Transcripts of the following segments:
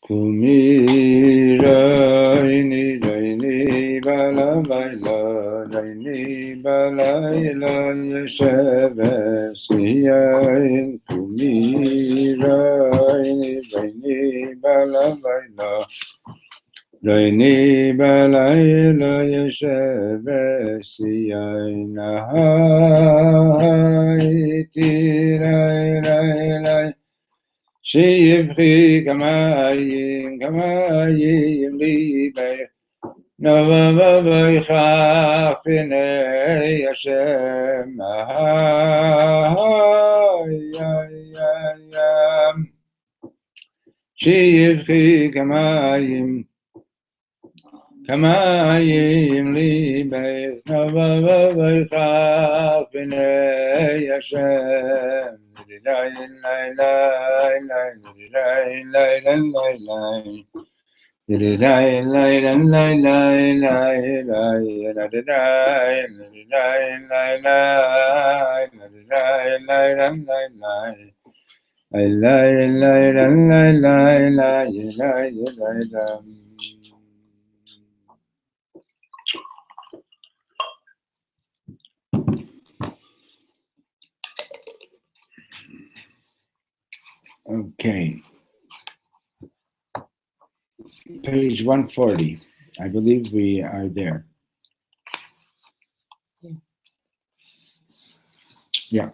Kumi raini raini bala baila raini balaila yesheve siyain kumi raini raini bala baila raini balaila yesheve siyain hai tirai rai rai Shivri Kamayim Libe Nava Chafine Hashem Shivri Kamayim Libe Nava Chafine Hashem Okay. Page 140. I believe we are there. Yeah.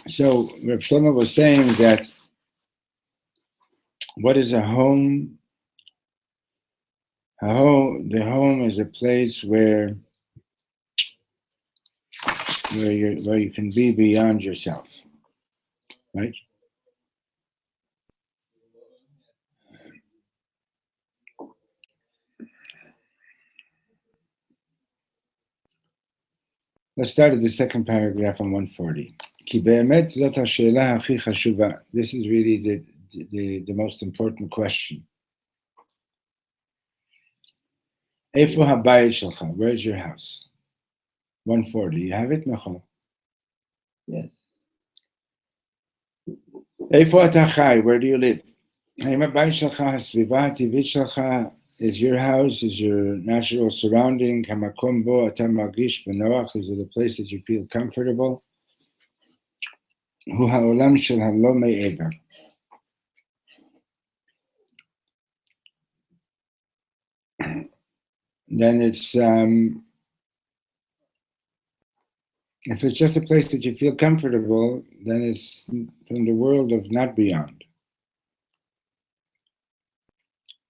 So Reb Shlomo was saying that what is a home? The home is a place where you can be beyond yourself, right? Let's start at the second paragraph on 140. This is really the most important question. Where's your house? 140. You have it, Nachal? Yes. Where do you live? Is your house, is your natural surrounding, is it a place that you feel comfortable? Then it's, if it's just a place that you feel comfortable, then it's from the world of not beyond.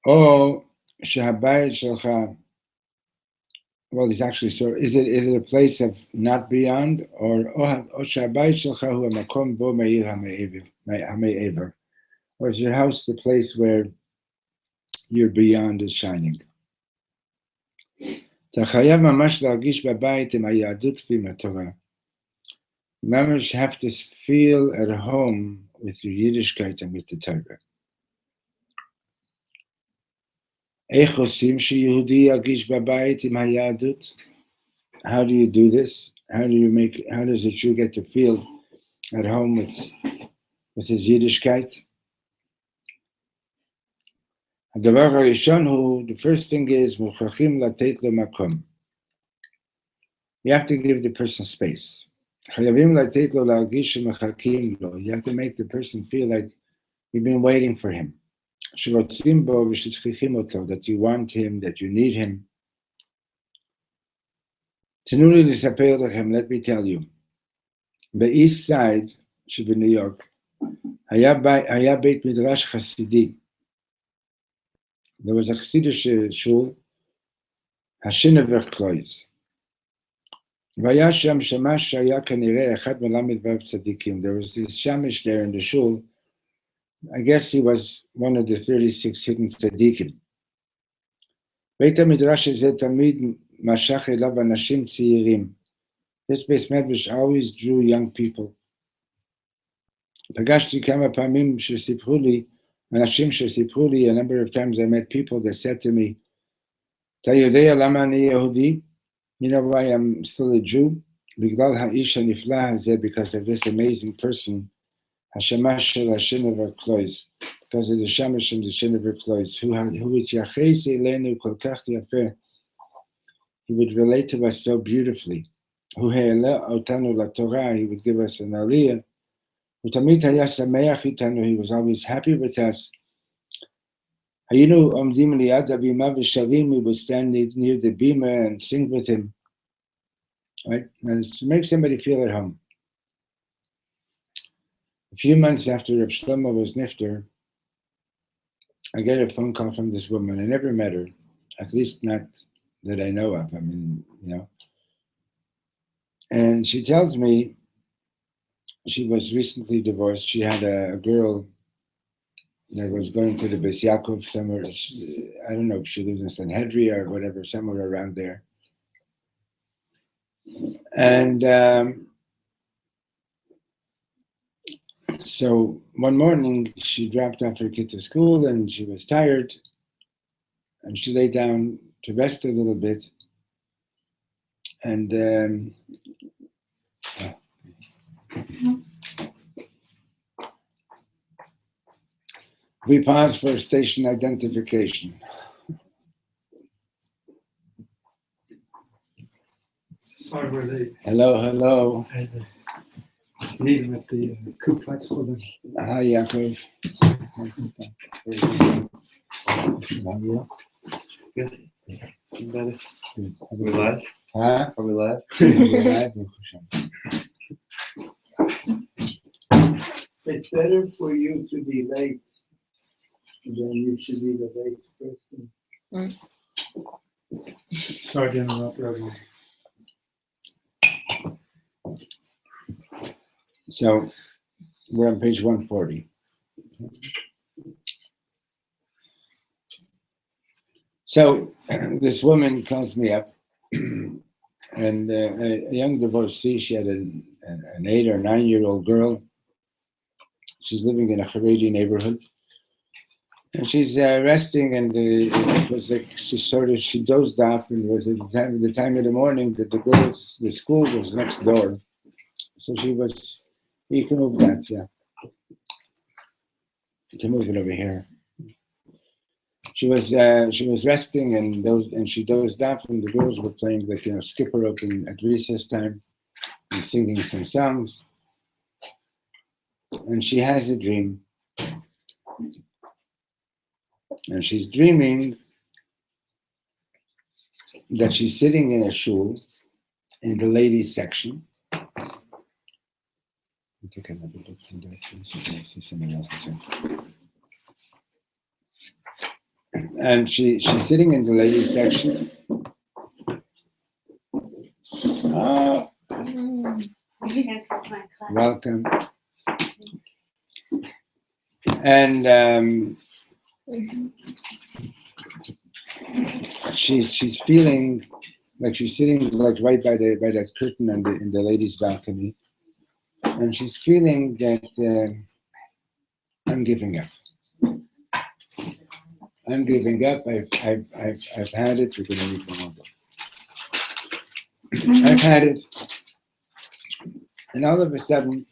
Well, it's actually, so is it a place of not beyond, or is your house the place where your beyond is shining? Mamish have to feel at home with your Yiddishkeit and with the Torah. How do you do this? How does a Jew get to feel at home with his Yiddishkeit? The first thing is you have to give the person space. You have to make the person feel like you've been waiting for him. That you want him, that you need him. Let me tell you. The east side, New York, היה בית מדרש חסידי. There was a Chassidish shul, Hashinever Klois. והיה שם שמש שהיה כנראה אחד מל"ו צדיקים. There was this shamish there in the shul. I guess he was one of the 36 hidden tzadikim. בית המדרש הזה תמיד משך אליו אנשים צעירים. This base medrash always drew young people. פגשתי כמה פעמים שסיפרו לי, אנשים שסיפרו לי, a number of times I met people that said to me, אתה יודע למה אני יהודי? You know why I'm still a Jew? Bigdal ha'isha nifla hazeh, because of this amazing person, hashamash shel hashinavar klois, because of the shamash and the shinavar klois, who ityaches elenu kol kach yafeh, he would relate to us so beautifully. Who he'ela otanu la Torah, he would give us an aliyah. Utamid haya sameach itanu, he was always happy with us. Hayinu omdim liyad habima v'shavim, we would stand near the bima and sing with him. Right, and to make somebody feel at home. A few months after Reb Shlomo was nifter, I get a phone call from this woman. I never met her, at least not that I know of. I mean, And she tells me she was recently divorced. She had a girl that was going to the Beis Yaakov somewhere. I don't know if she lives in Sanhedria or whatever, somewhere around there. And so one morning she dropped off her kid to school and she was tired and she lay down to rest a little bit. And we paused for station identification. Sorry, we're late. Hello. Meet him at the Kuplat Cholim. Hi, Yaakov. Good. Better. Good. Are we live? Huh? Are we live? It's better for you to be late than you should be the late person. Sorry to interrupt everyone. So we're on page 140. So this woman calls me up, and a young divorcee. She had an 8 or 9 year old girl. She's living in a Haredi neighborhood, and she's resting. And it was like she dozed off, and it was at the time of the morning that the school was next door. So she was. You can move that, yeah. You can move it over here. She was resting and she dozed off, and the girls were playing skipper rope at recess time and singing some songs. And she has a dream, and she's dreaming that she's sitting in a shul in the ladies section. Take another look in there, please. See something else. And she's sitting in the ladies section. Oh, welcome. And she's feeling like she's sitting like right by that curtain in the ladies' balcony, and she's feeling that I'm giving up. I'm giving up. I've had it. We're going to leave the window. I've had it, and all of a sudden,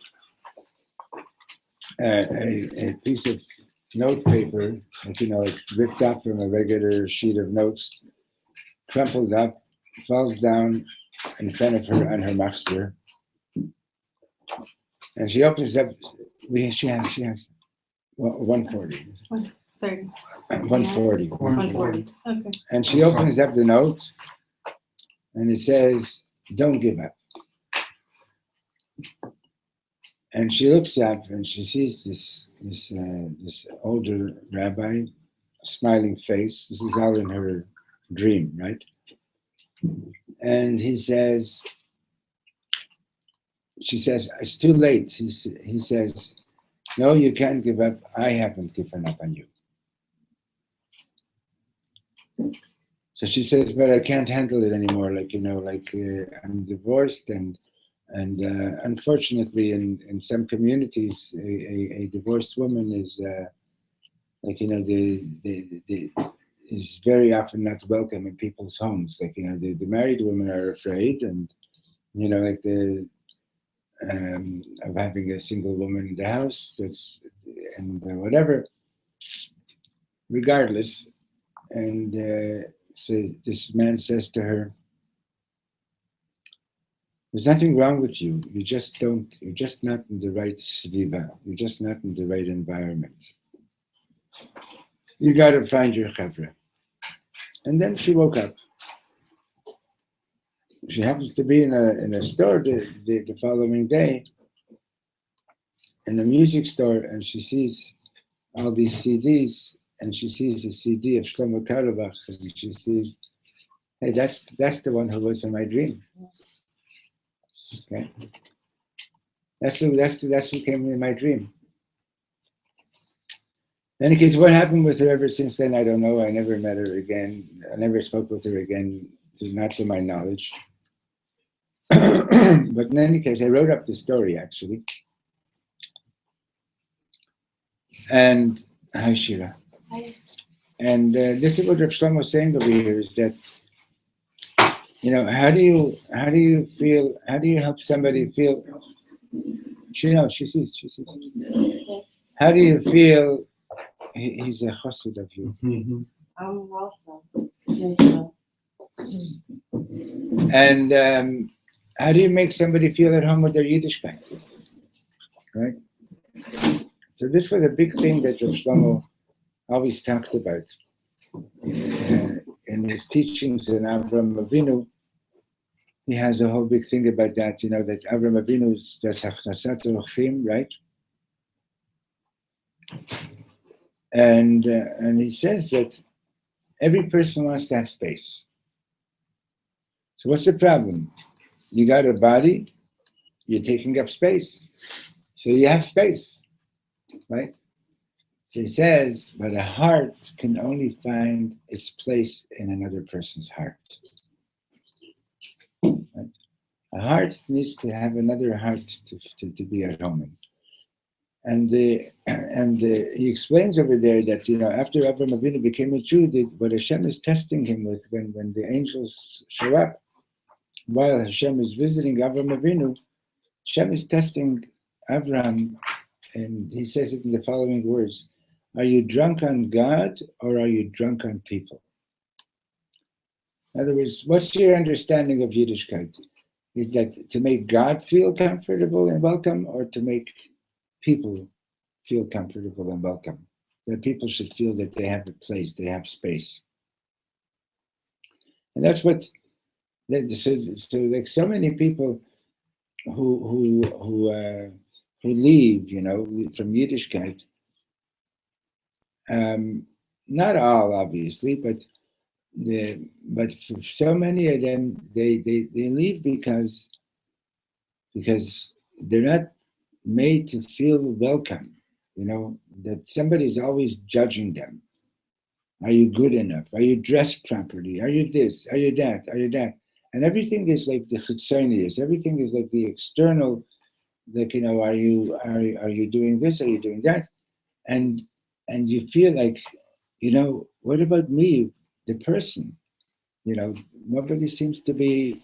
a piece of note paper, it's ripped off from a regular sheet of notes, crumpled up, falls down in front of her on her machzor, and she opens up. She has 140. 130. 140. 140. Okay. And she opens up the note, and it says, "Don't give up." And she looks up, and she sees this older rabbi, smiling face. This is all in her dream, right? And he says, she says, "It's too late." He says, "No, you can't give up. I haven't given up on you." So she says, "But I can't handle it anymore. I'm divorced, and unfortunately, in some communities, a divorced woman is is very often not welcome in people's homes. The married women are afraid, and like the of having a single woman in the house. That's and whatever. Regardless, and so this man says to her, "There's nothing wrong with you. You're just not in the right sviva. You're just not in the right environment. You got to find your chavra." And then she woke up. She happens to be in a store the following day, in a music store, and she sees all these CDs, and she sees a CD of Shlomo Karlebach, and she sees, hey, that's the one who was in my dream. Okay, that's who came in my dream. In any case, what happened with her ever since then, I don't know. I never met her again. I never spoke with her again, not to my knowledge. But in any case, I wrote up the story actually. And hi Shira. Hi. And this is what Reb Shlomo is saying over here is that, how do you feel? How do you help somebody feel? She knows. She sees. How do you feel? He's a chassid of you. I'm also. And how do you make somebody feel at home with their Yiddishkeit? Right? So this was a big thing that Reb Shlomo always talked about. In his teachings in Avram Avinu, he has a whole big thing about that, that Avram Avinu's das Hachnasat Rochim, right? And he says that every person wants to have space. So what's the problem? You got a body, you're taking up space. So you have space, right? So he says, but a heart can only find its place in another person's heart. Right? A heart needs to have another heart to be at home in. And he explains over there that, after Avram Avinu became a Jew, what Hashem is testing him with when the angels show up, while Hashem is visiting Avram Avinu, Hashem is testing Avram, and he says it in the following words: are you drunk on God or are you drunk on people? In other words, what's your understanding of Yiddishkeit? Is that to make God feel comfortable and welcome, or to make people feel comfortable and welcome? That people should feel that they have a place, they have space. And that's what, so like so many people who leave, from Yiddishkeit, not all, obviously, but for so many of them, they leave because they're not made to feel welcome. That somebody's always judging them. Are you good enough? Are you dressed properly? Are you this? Are you that? Are you that? And everything is like the chitzonius. Everything is like the external. Like, are you doing this? Are you doing that? And you feel like, what about me, the person? Nobody seems to be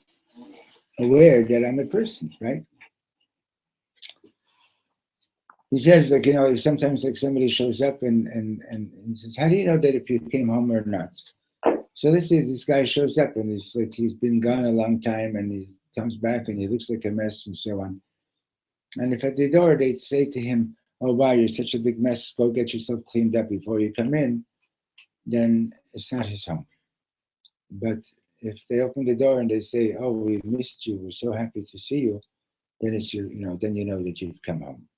aware that I'm a person, right? He says, like, sometimes like somebody shows up and he says, how do you know that if you came home or not? So this guy shows up and he's been gone a long time and he comes back and he looks like a mess and so on. And if at the door they say to him, oh, wow, you're such a big mess, go get yourself cleaned up before you come in, then it's not his home. But if they open the door and they say, oh, we missed you, we're so happy to see you, then it's then you know that you've come home.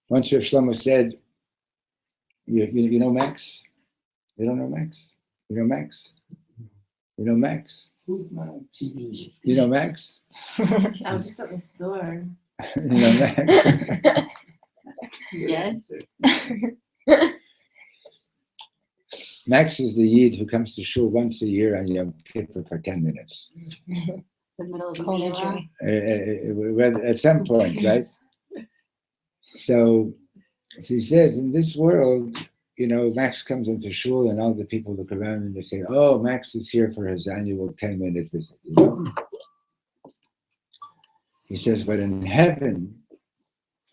Once Reb Shlomo said, you know Max? You don't know Max? You know Max? You know Max? Who's Max? You know Max? I was just at the store. You know Max? Yes. Max is the Yid who comes to shul once a year on Yom Kippur for 10 minutes. The middle of the Well, at some point, right? So he says, in this world, Max comes into shul and all the people look around and they say, "Oh, Max is here for his annual 10-minute visit." He says, but in heaven,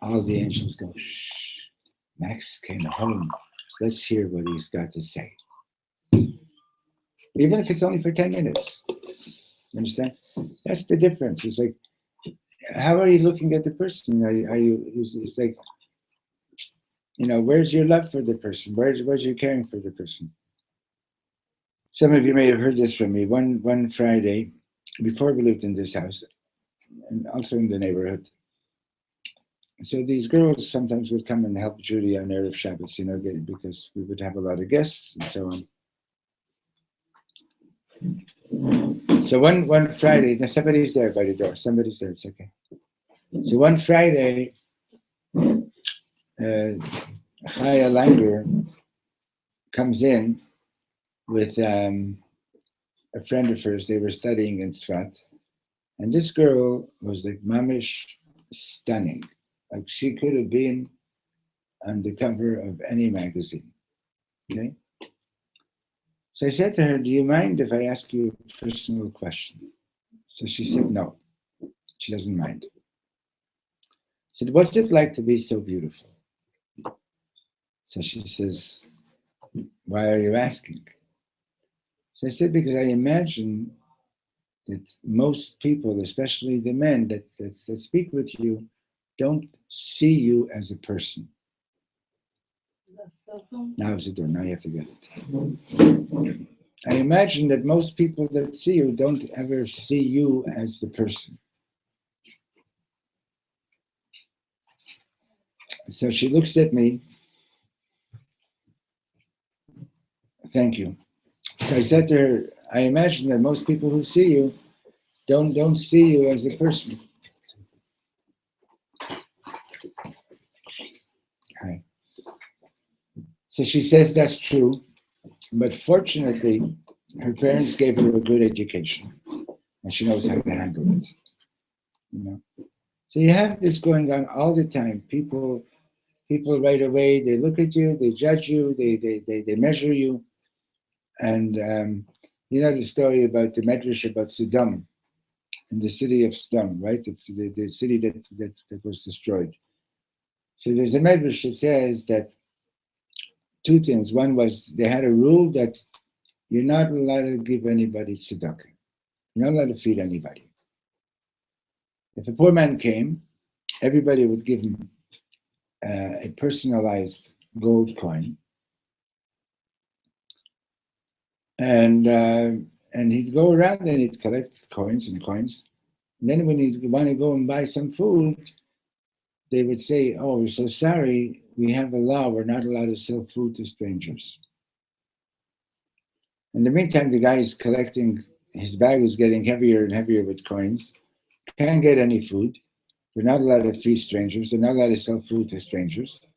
all the angels go, "Shh, Max came home. Let's hear what he's got to say." Even if it's only for 10 minutes. You understand? That's the difference. It's like, how are you looking at the person? It's like, where's your love for the person? Where's your caring for the person? Some of you may have heard this from me. One Friday, before we lived in this house, and also in the neighborhood. So these girls sometimes would come and help Judy on Erev Shabbos, because we would have a lot of guests and so on. So one Friday, now somebody's there by the door. Somebody's there. It's okay. So one Friday, Chaya Langer comes in with a friend of hers. They were studying in Tzfat, and this girl was like mamish stunning. Like she could have been on the cover of any magazine. Okay. So I said to her, "Do you mind if I ask you a personal question?" So she said, no, she doesn't mind. I said, "What's it like to be so beautiful?" So she says, "Why are you asking?" So I said, "Because I imagine that most people, especially the men that speak with you, don't see you as a person." Now is the door. Now you have to get it. I imagine that most people that see you don't ever see you as the person. So she looks at me. Thank you. So I said to her, "I imagine that most people who see you don't see you as a person." Hi. So she says that's true, but fortunately, her parents gave her a good education, and she knows how to handle it. So you have this going on all the time. People right away, they look at you, they judge you, they measure you, and the story about the medrash about Sodom, in the city of Sodom, right? The city that was destroyed. So there's a medrash that says that two things. One was they had a rule that you're not allowed to give anybody tzedakah. You're not allowed to feed anybody. If a poor man came, everybody would give him a personalized gold coin, and he'd go around and he'd collect coins. And then when he'd want to go and buy some food, they would say, "Oh, we're so sorry. We have a law. We're not allowed to sell food to strangers." In the meantime, the guy is collecting. His bag is getting heavier and heavier with coins. Can't get any food. They're not allowed to feed strangers. They're not allowed to sell food to strangers.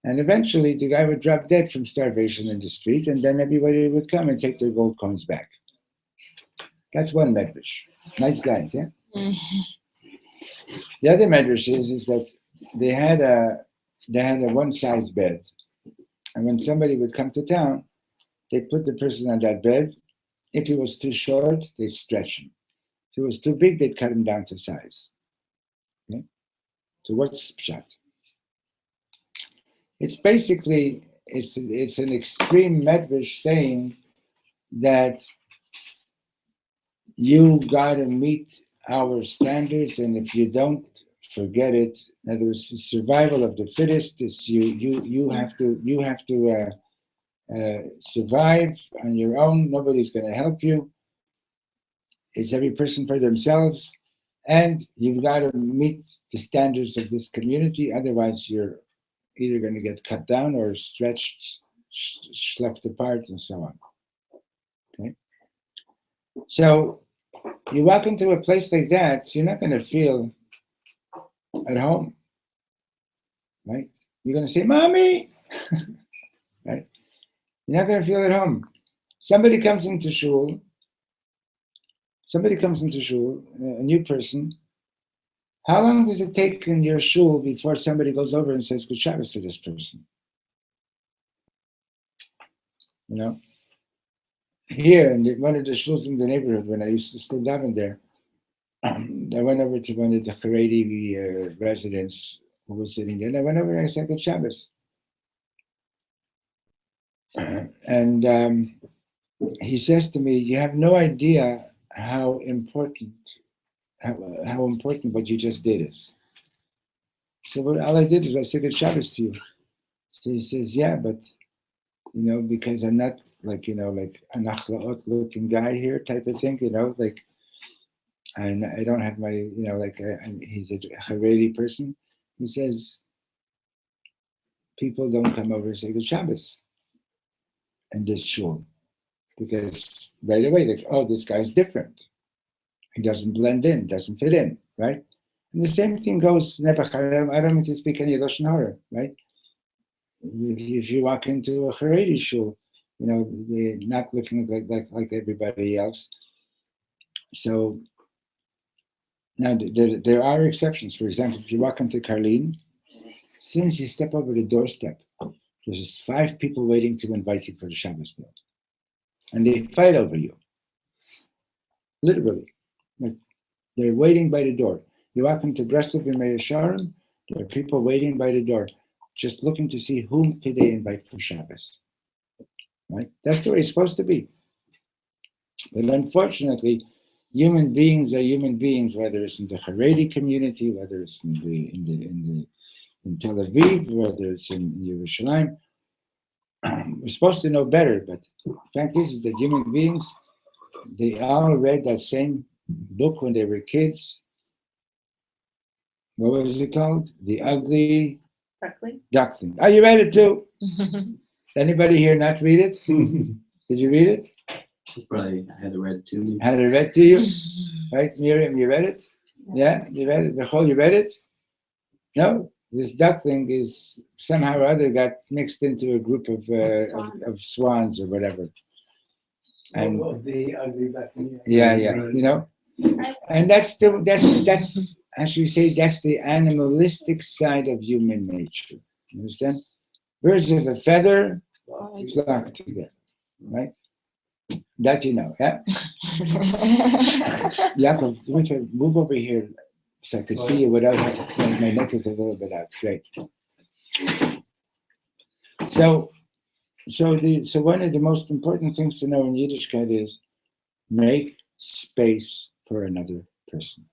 And eventually, the guy would drop dead from starvation in the street, and then everybody would come and take their gold coins back. That's one medrash. Nice guys, yeah? Mm-hmm. The other medrash is that they had a one-size bed. And when somebody would come to town, they'd put the person on that bed. If he was too short, they'd stretch him. If he was too big, they'd cut him down to size. Okay? So what's pshat? It's basically, it's an extreme medrash saying that you got to meet our standards, and if you don't, forget it. In other words, survival of the fittest. It's you have to survive on your own. Nobody's going to help you. It's every person for themselves, and you've got to meet the standards of this community. Otherwise, you're either going to get cut down or stretched, schlepped apart, and so on. Okay. So you walk into a place like that, you're not going to feel at home, right? You're going to say, "Mommy," right? You're not going to feel at home. Somebody comes into shul, a new person. How long does it take in your shul before somebody goes over and says Good Shabbos to this person? you know. Here in one of the shuls in the neighborhood, when I used to still daven there, I went over to one of the Haredi residents who was sitting there, and I went over and I said, "Good Shabbos." And he says to me, "You have no idea how important what you just did is." So all I did is I said, "Good Shabbos to you." So he says, "Yeah, but because I'm not like like a nachlaot looking guy here type of thing, like I don't have my he's a Haredi person." He says, "People don't come over and say Good Shabbos in this shul because right away like, oh, this guy's different. He doesn't blend in, doesn't fit in, right?" And the same thing goes. I don't mean to speak any Lashon Hara, right? If you walk into a Haredi shul, they're not looking like everybody else. So now there are exceptions. For example, if you walk into Karlin, as soon as you step over the doorstep, there's just 5 people waiting to invite you for the Shabbos meal, and they fight over you, literally. Like they're waiting by the door. You walk into Breslov and Meir Sharon, there are people waiting by the door, just looking to see whom could they invite for Shabbos. Right? That's the way it's supposed to be. But unfortunately, human beings are human beings, whether it's in the Haredi community, whether it's in Tel Aviv, whether it's in Yerushalayim. We're supposed to know better, but the fact is that human beings, they all read that same book when they were kids. What was it called? The Ugly Duckling. Oh, you read it too? Anybody here not read it? Did you read it? Probably I had it read to me. Had it read to you? Right, Miriam, you read it? Yeah, you read it? Michal, you read it? No? This duckling is somehow or other got mixed into a group of swans or whatever. And the ugly duckling. Yeah. And that's how should we say, that's the animalistic side of human nature. You understand? Birds of a feather flock together, right? That yeah? Yaakov, move over here so I could see you without my neck is a little bit out. Great. So one of the most important things to know in Yiddishkeit is make space for another person.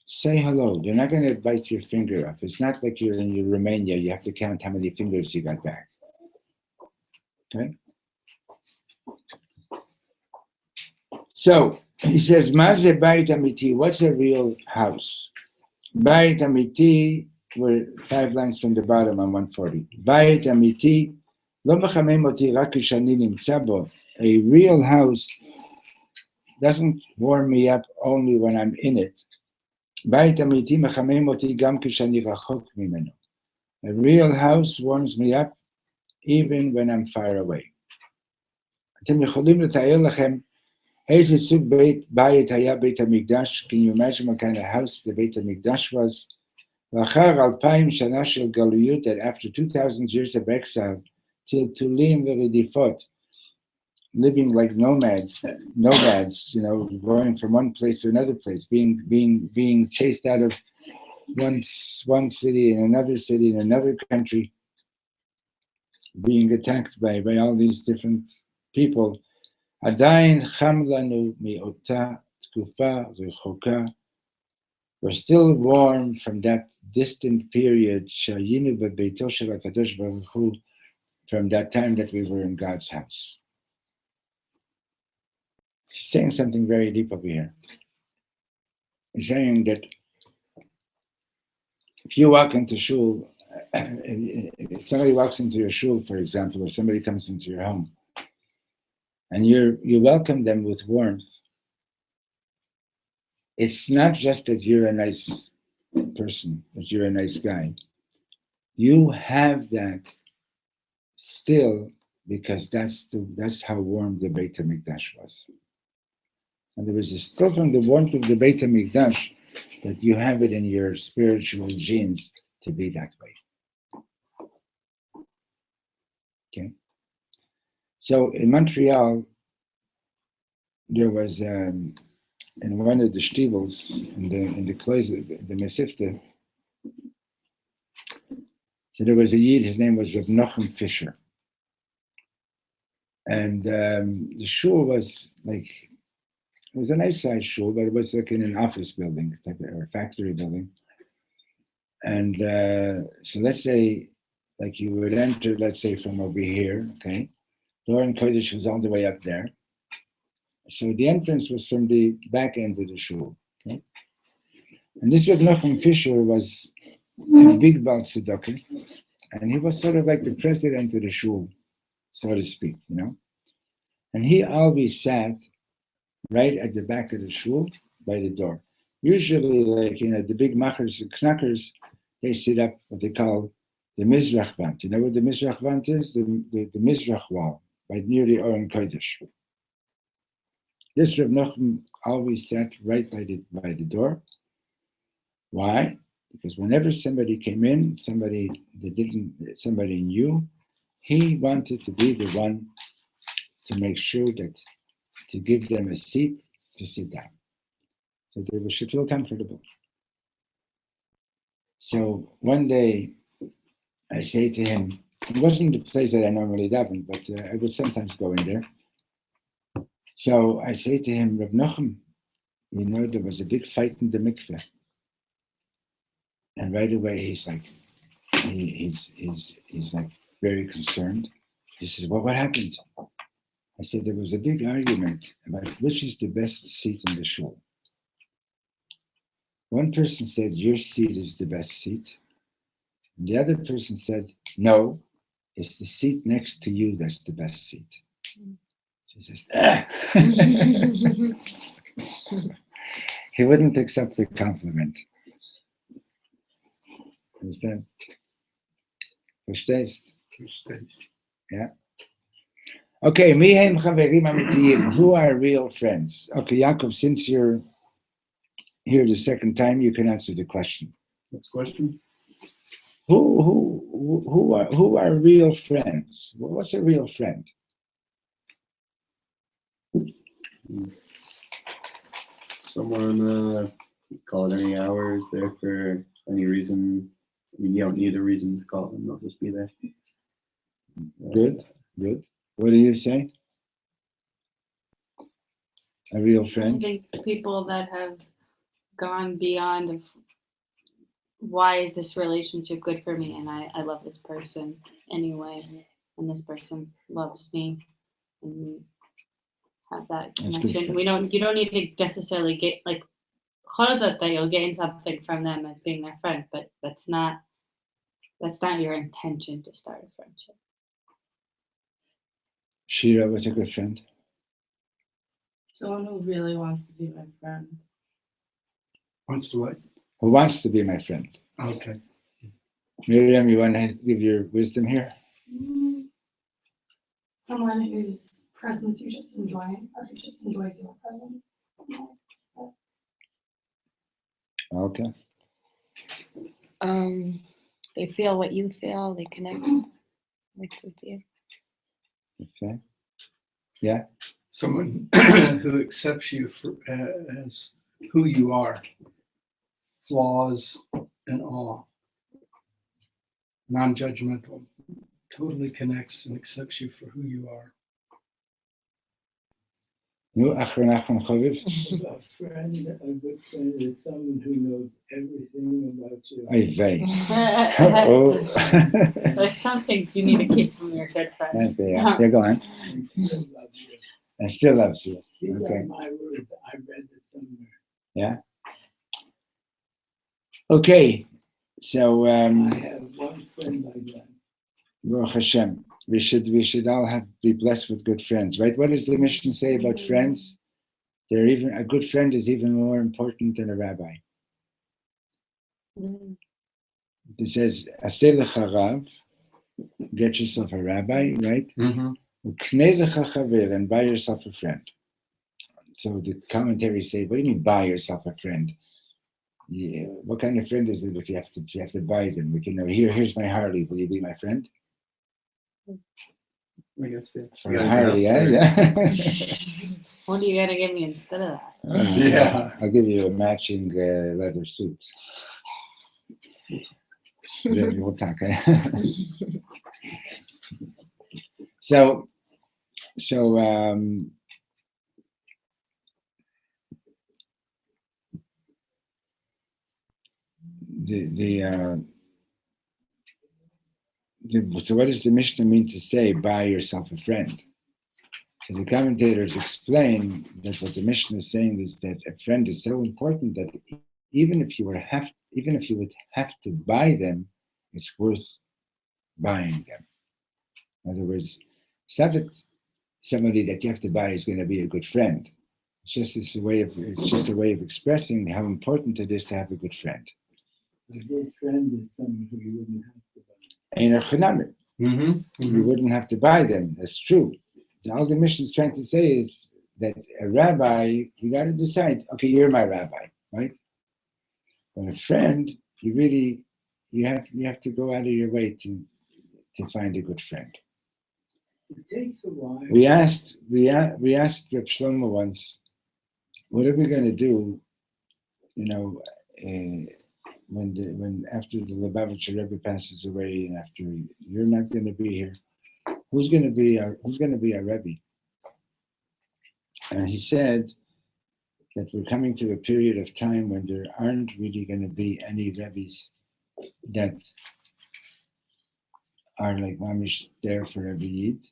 Say hello. They're not going to bite your finger off. It's not like you're in Romania. You have to count how many fingers you got back. Okay? So he says, Maze Bayit Amiti, what's a real house? Bayit Amiti, we're 5 lines from the bottom on 140. Bayit Amiti, Lo mechamem oti rak kishani nimtza bo. A real house doesn't warm me up only when I'm in it. Bayit Amiti mechamem oti gam kishani rachok mimeno. A real house warms me up even when I'm far away. אתם יכולים לתאר לכם איזה סוג בית היה בית המקדש? Can you imagine what kind of house the בית המקדש was? לאחר 2,000 שנה של גלויות, that after 2,000 years of exile, טלטולים ורדיפות, living like nomads, going from one place to another place, being chased out of one city in another country, being attacked by all these different people. עדיין חם לנו מאותה תקופה רחוקה. We're still warm from that distant period שהיינו בביתו של הקדוש ברוך הוא, from that time that we were in God's house. He's saying something very deep over here. He's saying that if you walk into shul, if somebody walks into your shul, for example, or somebody comes into your home, and you welcome them with warmth, it's not just that you're a nice person, that you're a nice guy. You have that still because that's how warm the Beit HaMikdash was. And there was still from the warmth of the Beit HaMikdash that you have it in your spiritual genes to be that way. Okay? So in Montreal, there was in one of the shtibels in the closet, the Mesifta. So there was a Yid. His name was Reb Nochem Fisher, and the shul was like, it was a nice sized shul, but it was like in an office building, or a factory building. And so let's say, like you would enter, let's say from over here, okay? The Oren Kodesh was all the way up there. So the entrance was from the back end of the shul, okay? And this Reb Nochem Fisher was a big Baal Tzedakah, and he was sort of like the president of the shul, so to speak, you know? And he always sat right at the back of the shul by the door. Usually, like, you know, the big machers, the knackers, they sit up what they call the Mizrach Wand. You know what the Mizrach Wand is? The Mizrach wall, right near the Oren Kodesh. This Reb Nochem always sat right by the door. Why? Because whenever somebody came in, somebody new, he wanted to be the one to make sure that, to give them a seat to sit down, so they should feel comfortable. So one day, I say to him, it wasn't the place that I normally daven, but I would sometimes go in there. So I say to him, Reb Nochem, you know, there was a big fight in the mikveh. And right away he's like, he's like very concerned. He says, well, what happened? I said, there was a big argument about which is the best seat in the shul. One person said, your seat is the best seat. And the other person said, no, it's the seat next to you that's the best seat. So he says, He wouldn't accept the compliment. Understand? Verstehst? Yeah. Okay, mihem chaverim amitiyim. Who are real friends? Okay, Yaakov, since you're here the second time, you can answer the question. Next question. Who are real friends? What's a real friend? Someone call at any hour, is there for any reason. I mean, you don't need a reason to call them, they'll just be there. Good. What do you say? A real I friend? think people that have gone beyond of why is this relationship good for me, and I love this person anyway, and this person loves me, and we have that That's good. connection. You don't need to necessarily get like that you'll gain something from them as being their friend, but that's not your intention to start a friendship. Shira was a good friend. Someone who really wants to be my friend. Wants to what? Who wants to be my friend? Okay. Miriam, you want to give your wisdom here? Someone whose presence you just enjoy, or who just enjoys your presence. Okay. They feel what you feel. They connect with you. Okay. Yeah. Someone who accepts you as who you are, flaws and all, non-judgmental, totally connects and accepts you for who you are. Nu, Achron Chaviv. A friend, a good friend is someone who knows everything about you. Ay vey. Oh. There's some things you need to keep from your good friends. Yeah, go on. And still loves you. And still loves you. These Okay. are my words. I read it somewhere. Yeah. Okay. So I have one friend like that. Baruch Hashem. We should all be blessed with good friends, right? What does the Mishnah say about friends? A good friend is even more important than a rabbi. It says, "Aseh lecha rav," get yourself a rabbi, right? Uknei lecha chaver, and buy yourself a friend. So the commentaries say, what do you mean buy yourself a friend? Yeah, what kind of friend is it if you have to buy them? We can know, here's my Harley, will you be my friend? I guess, yeah. For You got Harry, anything yeah, else, yeah. What do you gotta give me instead of that? Yeah. I'll give you a matching leather suit. Then we'll talk. So so what does the Mishnah mean to say, buy yourself a friend? So the commentators explain that what the Mishnah is saying is that a friend is so important that even if you would have to buy them, it's worth buying them. In other words, it's not that somebody that you have to buy is going to be a good friend. It's just a way of expressing how important it is to have a good friend. A good friend is someone who you wouldn't have to buy. Ein chenamim. You wouldn't have to buy them. That's true. All the Mishnah is trying to say is that a rabbi, you got to decide, okay, you're my rabbi, right? But a friend, you have to go out of your way to find a good friend. It takes a while. We asked Reb Shlomo once, what are we going to do? When after the Lubavitcher Rebbe passes away, and after you're not going to be here, who's going to be our Rebbe? And he said that we're coming to a period of time when there aren't really going to be any Rebbes that are like mamish there for every Yid.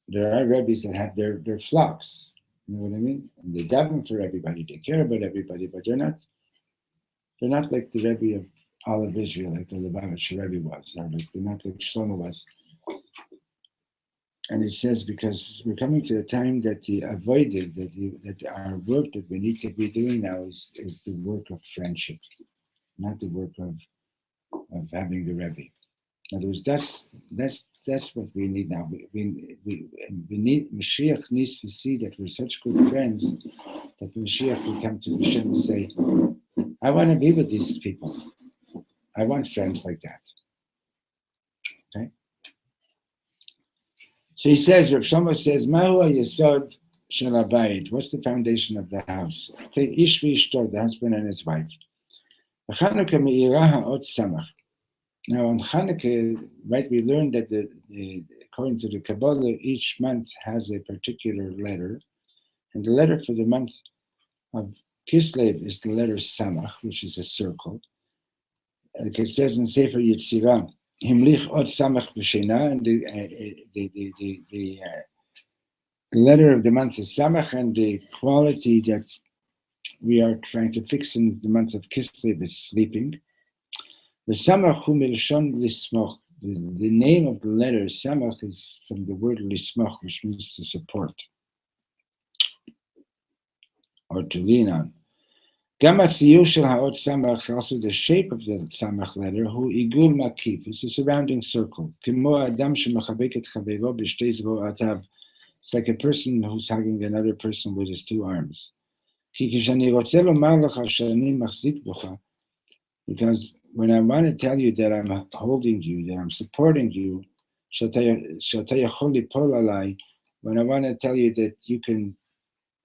There are Rebbes that have their flocks. You know what I mean? And they daven for everybody. They care about everybody, but they're not like the Rebbe of all of Israel, like the Lubavitcher Rebbe was, or like they're not like Shlomo was. And he says, because we're coming to a time that that our work that we need to be doing now is the work of friendship, not the work of having the Rebbe. In other words, that's what we need now. We need, Mashiach needs to see that we're such good friends that Mashiach will come to Hashem and say, I want to be with these people. I want friends like that. Okay? So he says, Reb Shlomo says, Mahu yesod shel habayit. What's the foundation of the house? Okay, ish v'ishto, the husband and his wife. Chanukah me'ira ha'ot samach. Now on Chanukah, right, we learned that according to the Kabbalah, each month has a particular letter, and the letter for the month of Kislev is the letter Samach, which is a circle. Like it says in Sefer Yetzirah, Himlich Ot Samach B'Shena, and the letter of the month is Samach, and the quality that we are trying to fix in the month of Kislev is sleeping. The Samach Hu Milshon Lismoch. The name of the letter Samach is from the word Lismoch, which means to support or to lean on. Gama Tziyur Shel Ha'ot Samach, also the shape of the Samach letter, Hu Igul Makif, it's a surrounding circle. Kimo Adam Shemachabek et Chavero B'Shtei Zro'atav. It's like a person who's hugging another person with his two arms. Ki kishani rotzeh lomar lecha shani machzik b'cha. Because when I want to tell you that I'm holding you, that I'm supporting you, when I want to tell you that you can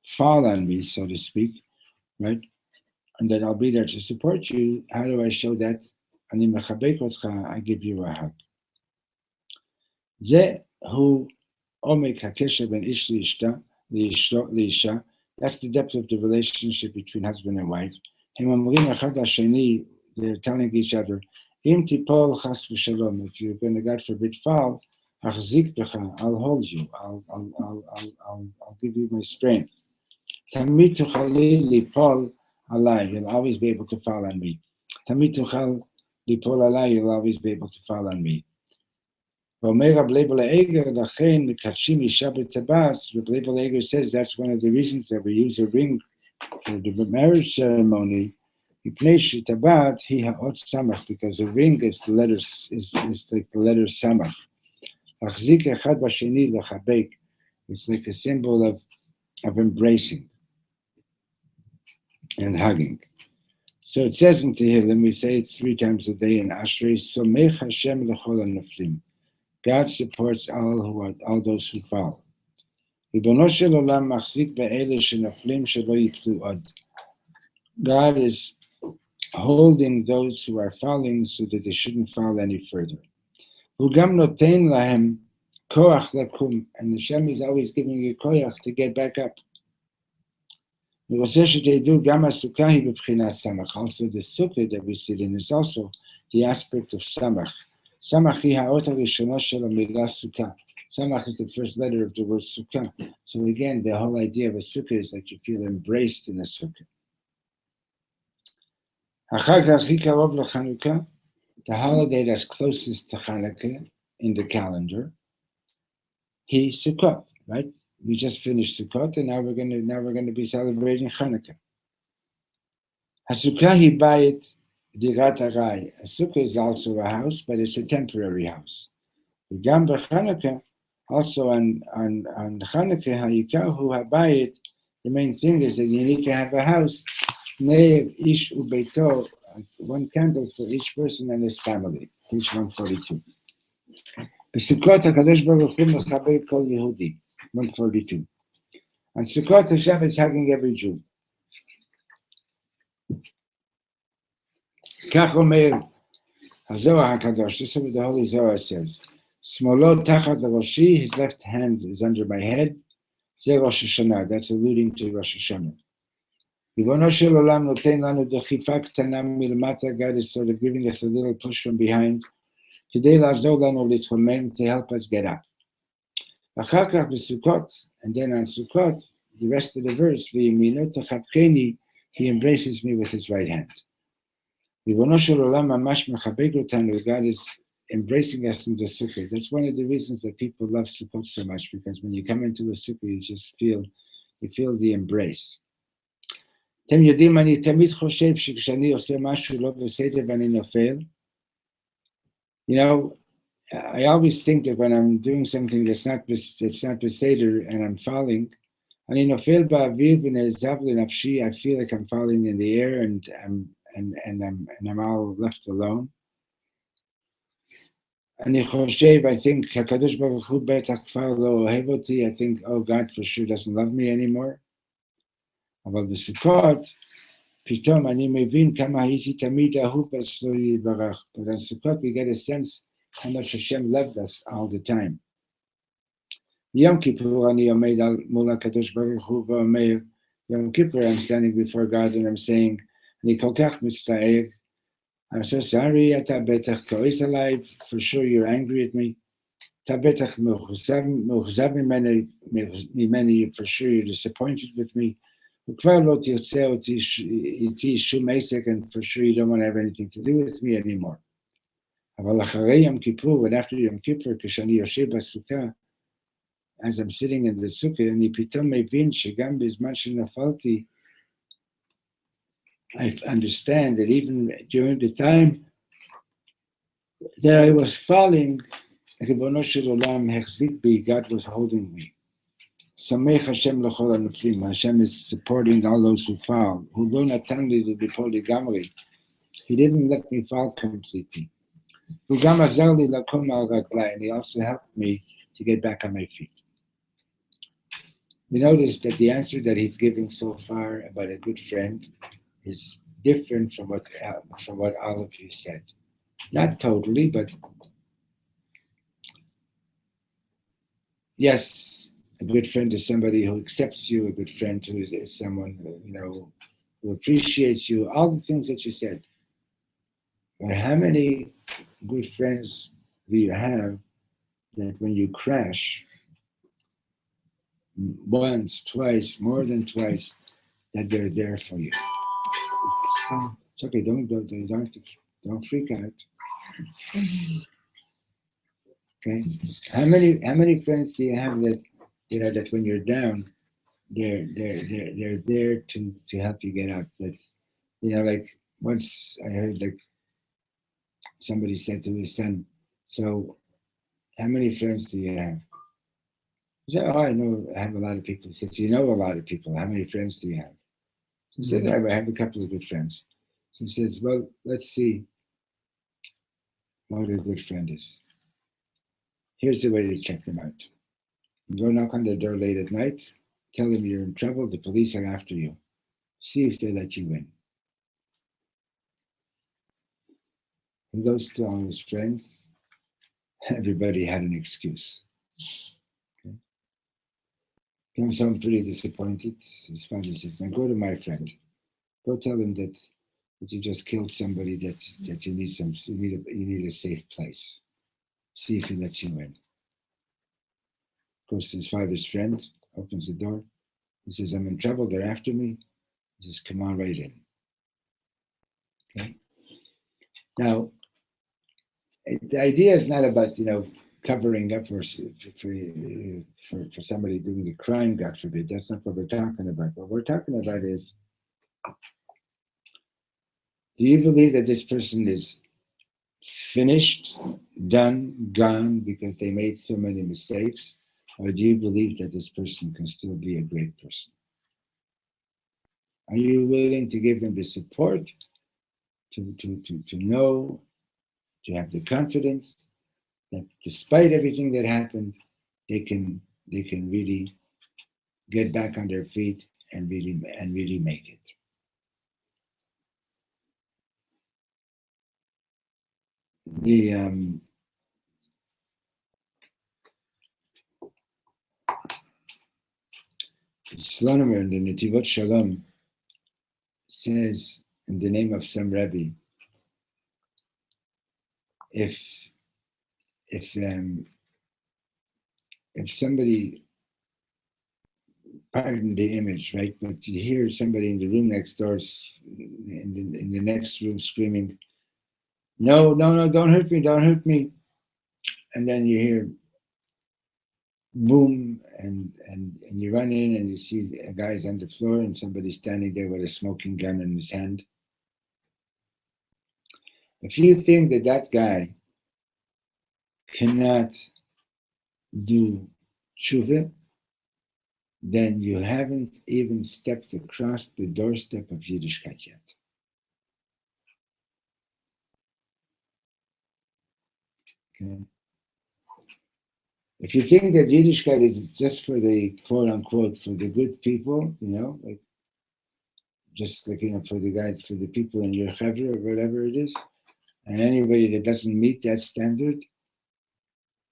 fall on me, so to speak, right? And that I'll be there to support you, how do I show that? I give you a hug. That's the depth of the relationship between husband and wife. They're telling each other, if you're going to, God forbid, fall, I'll hold you. I'll give you my strength. You'll always be able to fall on me. You'll always be able to fall on me. Reb Shlomo says that's one of the reasons that we use a ring for the marriage ceremony. Because the ring is the letters is like the letter Samach. It's like a symbol of embracing and hugging. So it says in Tehillim, we say it 3 times a day in Ashrei, Somech Hashem l'chol hanoflim. God supports all those who fall. ריבונו של עולם מחזיק באלה שנופלים שלא ייפלו עוד. God is holding those who are falling so that they shouldn't fall any further. הוא גם נותן להם koach lakum, and Hashem is always giving you koach to get back up. אני רוצה שתדעו גם הסוכה היא בבחינת samach. Also the sukkah that we sit in is also the aspect of samach. Samach היא האות הראשונה של המילה סוכה. Samach is the first letter of the word sukkah. So again, the whole idea of a sukkah is that you feel embraced in a sukkah. החג הכי קרוב לחנוכה, the holiday that's closest to Chanukah in the calendar, he Sukkot, right? We just finished Sukkot, and now we're going to be celebrating Chanukah. Hasukah hi bayit dirat arai. A sukkah is also a house, but it's a temporary house. Gam b'Chanukah, also on Chanukah hayikahu habayit. The main thing is that you need to have a house. Ne'ev ish ubeito, one candle for each person and his family. Page 142. B'Sukkot HaKadosh Baruch Hu mechaber kol Yehudi. 142. On Sukkot, Hashem is hugging every Jew. Kach omer HaZohar HaKadosh. This is what the Holy Zohar says. Smolo tachat l'roshi, his left hand is under my head. Ze Rosh Hashanah. That's alluding to Rosh Hashanah. Ribono shel olam noten lanu dechifa ktana milmata. God is sort of giving us a little push from behind. Kidei la'azor lanu litzchomen, to help us get up. Achar kach b'Sukkot, and then on Sukkot, the rest of the verse, v'yimino techapkeni, he embraces me with his right hand. Ribono shel olam mamash mechabek otanu. God is embracing us in the sukkah. That's one of the reasons that people love Sukkot so much, because when you come into a sukkah, you just feel the embrace. אתם יודעים, אני תמיד חושב שכשאני עושה משהו לא בסדר ואני נופל, you know, I always think that when I'm doing something that's not beseder and I'm falling, אני נופל באוויר ונעזב לנפשי, I feel like I'm falling in the air and I'm all left alone. אני חושב, I think, הקדוש ברוך הוא בטח כבר לא אוהב אותי, I think, oh, God for sure doesn't love me anymore. אבל בסוכות, פתאום אני מבין כמה הייתי תמיד אהוב אצלו יתברך. But on Sukkot we get a sense how much Hashem loved us all the time. ביום כיפור אני עומד מול הקדוש ברוך הוא ואומר, יום כיפור I'm standing before God and I'm saying, אני כל כך מצטער, I'm so sorry, אתה בטח כועס עליי, for sure you're angry at me, אתה בטח מאוכזב ממני, for sure you're disappointed with me, וכבר לא תרצה אותי איתי שום עסק, and for sure you don't want to have anything to do with me anymore. אבל אחרי יום כיפור, and after יום כיפור, כשאני יושב בסוכה, as I'm sitting in the sukkah, אני פתאום מבין שגם בזמן שנפלתי, I understand that even during the time that I was falling, ריבונו של עולם החזיק בי, God was holding me. שמח השם לכל הנופלים, Hashem is supporting all those who fall. הוא לא נתן לי ליפול לגמרי. He didn't let me fall completely. הוא גם עזר לי לקום על רגליי, and he also helped me to get back on my feet. We notice that the answer that he's giving so far about a good friend is different from what all of you said. Not totally, but yes, a good friend is somebody who accepts you. A good friend who is someone who appreciates you. All the things that you said. But how many good friends do you have that when you crash, once, twice, more than twice, that they're there for you? It's okay. Don't freak out. Okay. How many friends do you have that that when you're down, they're there to help you get up? That's like once I heard like somebody said to his son, "So, how many friends do you have?" He said, "Oh, I know. I have a lot of people." He said, "You know a lot of people. How many friends do you have?" He said, "I have a couple of good friends." So he says, "Well, let's see what a good friend is." Here's the way to check them out. You go knock on their door late at night, tell them you're in trouble, the police are after you. See if they let you in. He goes to all his friends. Everybody had an excuse. Okay. Comes home pretty disappointed. His father says, now go to my friend. Go tell him that you just killed somebody, that you need a safe place. See if he lets you in. Goes to his father's friend, opens the door. He says, I'm in trouble, they're after me. He says, come on right in. Okay. Now, the idea is not about, covering up for somebody doing a crime, God forbid. That's not what we're talking about. What we're talking about is, do you believe that this person is finished, done, gone because they made so many mistakes? Or do you believe that this person can still be a great person? Are you willing to give them the support to know, to have the confidence that despite everything that happened, they can really get back on their feet and really make it? The Shlomo in the Netivot Shalom says, in the name of some Rebbe, if somebody, pardon the image, right? But you hear somebody in the room next door, in the next room screaming, no, don't hurt me. And then you hear boom, and you run in and you see a guy's on the floor and somebody's standing there with a smoking gun in his hand. If you think that guy cannot do tshuva, then you haven't even stepped across the doorstep of Yiddishkeit yet. Okay. If you think that Yiddishkeit is just for the quote unquote for the good people, like just like for the guys, for the people in your chevra or whatever it is, and anybody that doesn't meet that standard,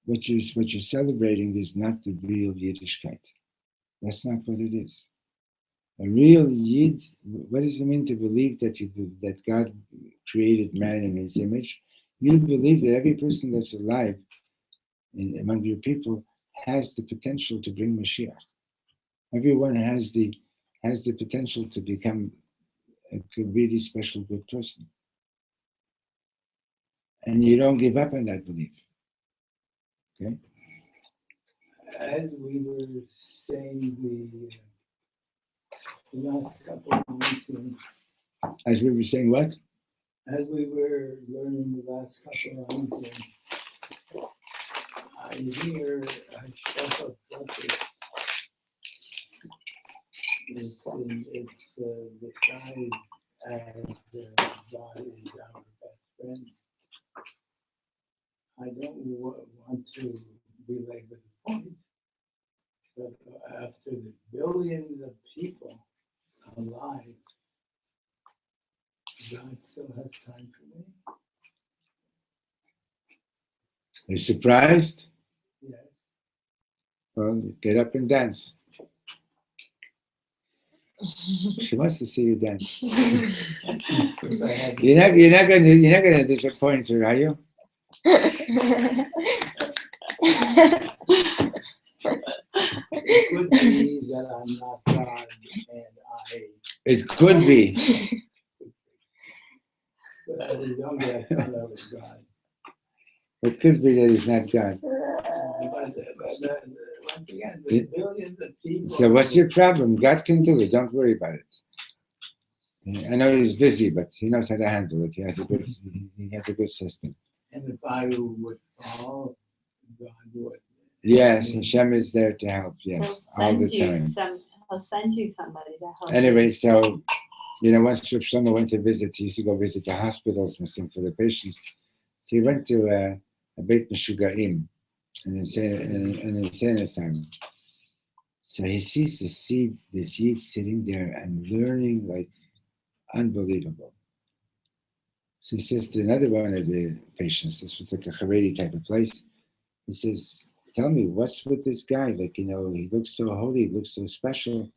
what you're celebrating is not the real Yiddishkeit. That's not what it is. A real Yid, what does it mean to believe that God created man in his image? You believe that every person that's alive among your people has the potential to bring Mashiach. Everyone has the potential to become a really special good person. And you don't give up on that belief. Okay? As we were saying the last couple of meetings, As we were saying what? as we were learning the last couple of meetings, I hear a shofar trumpet. It's described as God is our best friend. I don't want to belabor the point, but after the billions of people alive, God still has time for me. Are you surprised? Yes. Well, get up and dance. She wants to see you dance. You're not gonna disappoint her, are you? It could be that I'm not God and It could be. but I was younger, I thought I was God. It could be that he's not God. But once again, the billions of people. So what's your problem? God can do it. Don't worry about it. I know he's busy, but he knows how to handle it. He has a good system. And if I would fall, God would. Yes, Hashem is there to help. Yes, all the time. He'll send you somebody to help. Anyway, so once Reb Shlomo went to visit, he used to go visit the hospitals and sing for the patients. So he went to a Beit Meshugaim, an insane asylum. So he sees this seed sitting there and learning like unbelievable. So he says to another one of the patients, this was like a Haredi type of place. He says, tell me, what's with this guy? Like, he looks so holy, he looks so special.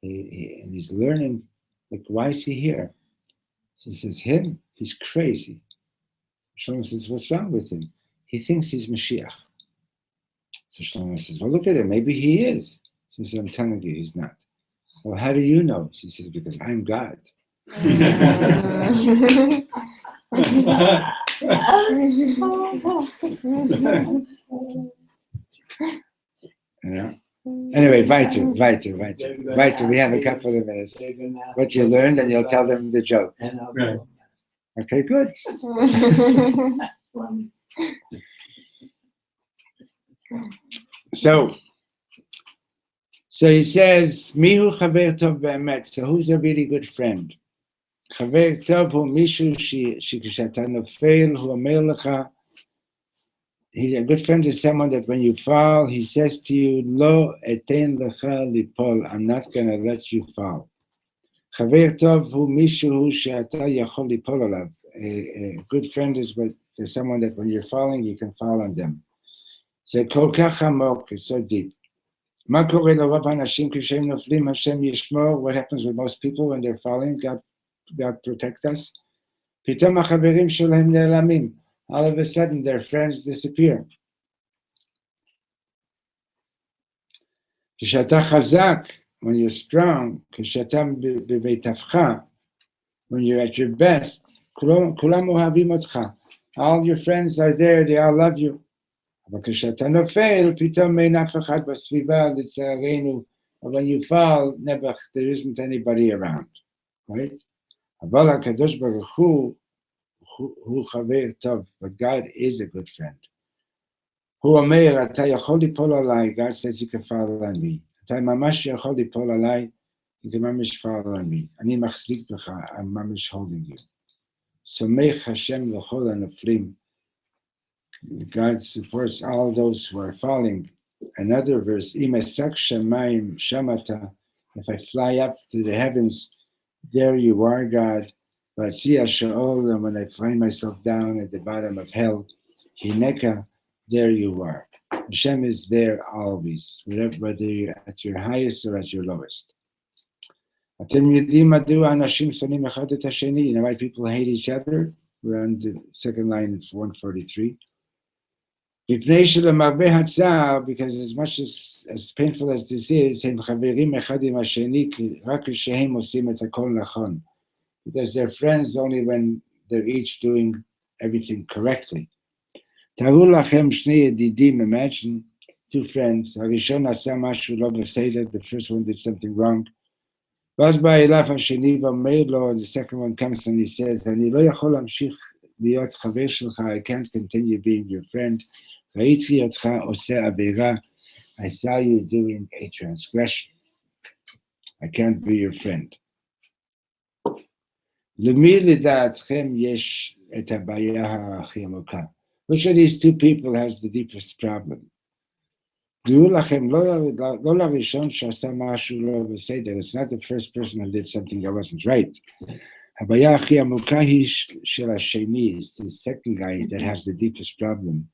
And he's learning, like, why is he here? So he says, he's crazy. Shlomo says, what's wrong with him? He thinks he's Mashiach. So Shlomo says, well, look at him, maybe he is. So he says, I'm telling you, he's not. Well, how do you know? She says, because I'm God. Anyway, weiter. We have a couple of minutes. What you learned, and you'll tell them the joke. Right. Okay, good. So he says, Mihu chaver tov be'emet. So who's a really good friend? Chaver tov hu mishu shekshata nofel hu omer lecha. A good friend is someone that when you fall, he says to you, Lo eten lecha lipol. I'm not going to let you fall. Chaver tov hu mishu she'ata yachol lipol alav. A good friend is someone that when you're falling, you can fall on them. זה כל כך עמוק, it's so deep. מה קורה לרוב האנשים כשהם נופלים, השם ישמור? What happens with most people when they're falling? God protect us. פתאום החברים שלהם נעלמים. All of a sudden, their friends disappear. כשאתה חזק, when you're strong, כשאתה במיטבך, when you're at your best, כולם אוהבים אותך. All your friends are there, they all love you. אבל כשאתה נופל, פתאום אין אף אחד בסביבה, לצערנו, when you fall, נבח, there isn't anybody around, right? אבל הקדוש ברוך הוא חבר טוב, but God is a good friend. הוא אומר, אתה יכול ליפול עליי, God says you can fall on me. אתה ממש יכול ליפול עליי, you can ממש fall on me. אני מחזיק בך, I'm ממש holding you. סומך השם לכל הנופלים. God supports all those who are falling. Another verse, if I fly up to the heavens, there you are, God. But and when I find myself down at the bottom of hell, Hineka, there you are. Hashem is there always, whether you're at your highest or at your lowest. You know why people hate each other? We're on the second line of 143. Because as much as painful as this is, because they're friends only when they're each doing everything correctly. Imagine two friends. The first one did something wrong. And the second one comes and he says, I can't continue being your friend. I saw you doing a transgression. I can't be your friend. Which of these two people has the deepest problem? It's not the first person who did something that wasn't right. It's the second guy that has the deepest problem.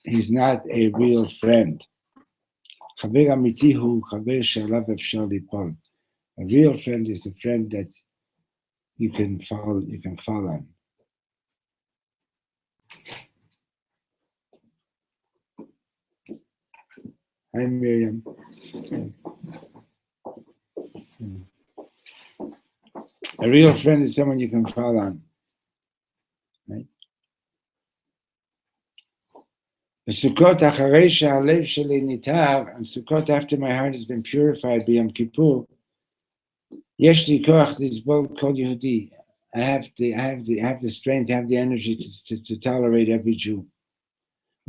He's not a real friend. A real friend is the friend that you can fall on. Hi, Miriam. A real friend is someone you can fall on. Right? Sukkot after my heart has been purified by Yom Kippur, yesh li koach lizbol kol Yehudi. I have the strength, I have the energy to tolerate every Jew.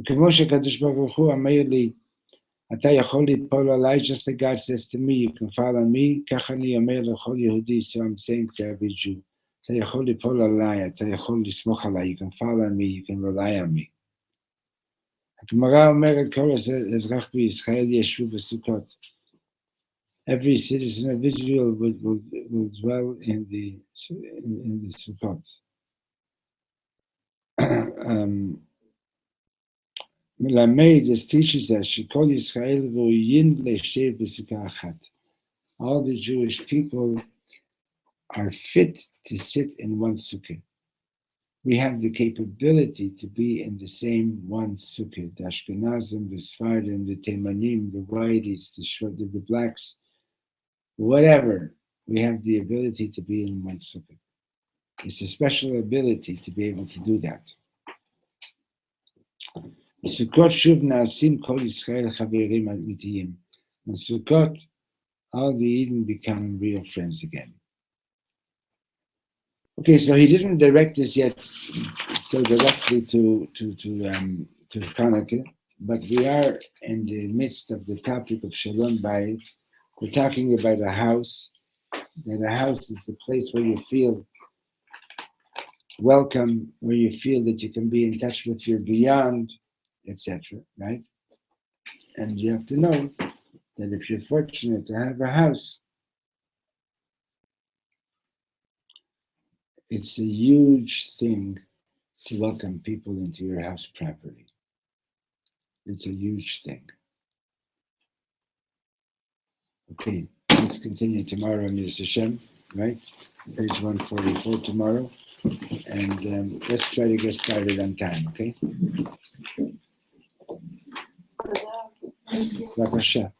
Just like God says to me, you can fall on me. So I'm saying to every Jew, אתה יכול ליפול עליי, אתה יכול לסמוך עליי, you can fall on me, you can rely on me. הגמרא אומרת, כל אזרח בישראל ישבו בסוכות. Every citizen of Israel will dwell in the Sukkot. Melamed, this teaches us, שכל ישראל ראויים לשבת בסוכה אחת. All the Jewish people are fit to sit in one sukkah. We have the capability to be in the same one sukkah. The Ashkenazim, the Sfardim, the Temanim, the Whiteys, the blacks, whatever. We have the ability to be in one sukkah. It's a special ability to be able to do that. Sukkot shuv na'asim kol Yisrael chaverim amitiyim. In Sukkot, all the Eden become real friends again. Okay, so he didn't direct us yet so directly to Chanukah, but we are in the midst of the topic of Shalom Bayit. We're talking about a house, that a house is the place where you feel welcome, where you feel that you can be in touch with your beyond, etc., right? And you have to know that if you're fortunate to have a house, it's a huge thing to welcome people into your house properly. It's a huge thing. Okay, let's continue tomorrow, Mr. Hashem, right? Page 144 tomorrow. And let's try to get started on time, okay? Bye-bye.